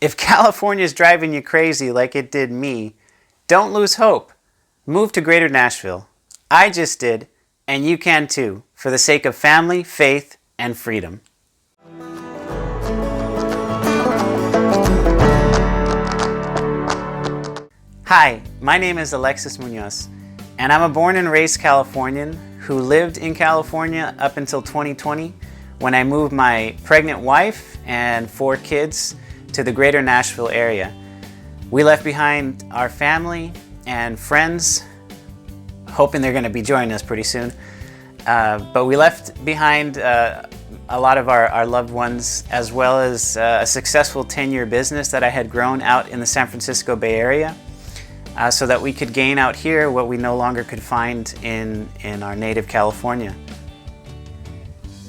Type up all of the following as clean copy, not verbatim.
If California is driving you crazy like it did me, don't lose hope. Move to Greater Nashville. I just did, and you can too, for the sake of family, faith, and freedom. Hi, my name is Alexis Munoz, and I'm a born and raised Californian who lived in California up until 2020 when I moved my pregnant wife and 4 kids to the Greater Nashville area. We left behind our family and friends, hoping they're going to be joining us pretty soon. But we left behind a lot of our loved ones, as well as a successful 10-year business that I had grown out in the San Francisco Bay Area, so that we could gain out here what we no longer could find in our native California.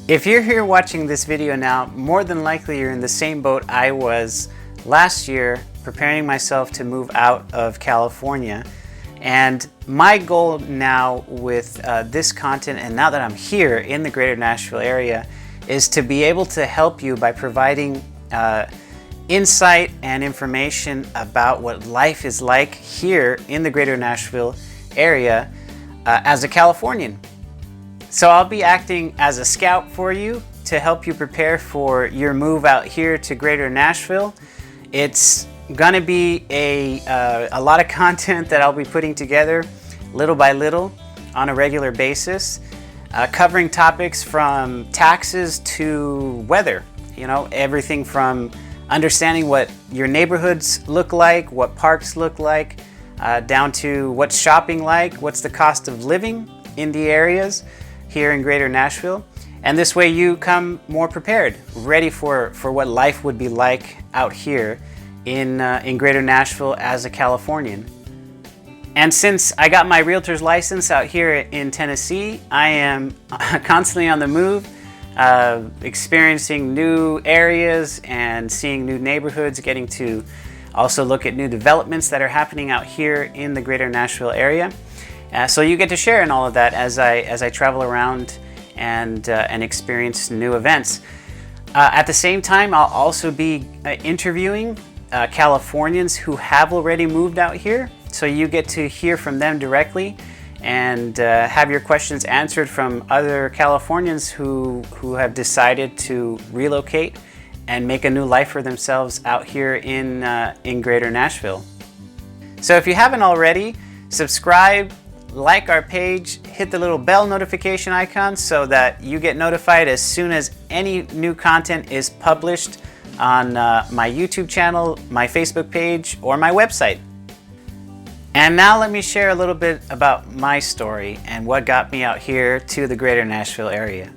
If you're here watching this video now, more than likely you're in the same boat I was last year, preparing myself to move out of California. And my goal now with this content, and now that I'm here in the Greater Nashville area, is to be able to help you by providing insight and information about what life is like here in the Greater Nashville area as a Californian. So I'll be acting as a scout for you to help you prepare for your move out here to Greater Nashville. It's gonna be a lot of content that I'll be putting together little by little on a regular basis, covering topics from taxes to weather. You know, everything from understanding what your neighborhoods look like, what parks look like, down to what's shopping like, what's the cost of living in the areas here in Greater Nashville. And this way you come more prepared, ready for what life would be like out here in Greater Nashville as a Californian. And since I got my realtor's license out here in Tennessee, I am constantly on the move, experiencing new areas and seeing new neighborhoods, getting to also look at new developments that are happening out here in the Greater Nashville area. So you get to share in all of that as I travel around and experience new events. At the same time, I'll also be interviewing Californians who have already moved out here. So you get to hear from them directly and have your questions answered from other Californians who have decided to relocate and make a new life for themselves out here in Greater Nashville. So if you haven't already, subscribe, like our page, hit the little bell notification icon so that you get notified as soon as any new content is published on my YouTube channel, my Facebook page, or my website. And now let me share a little bit about my story and what got me out here to the Greater Nashville area.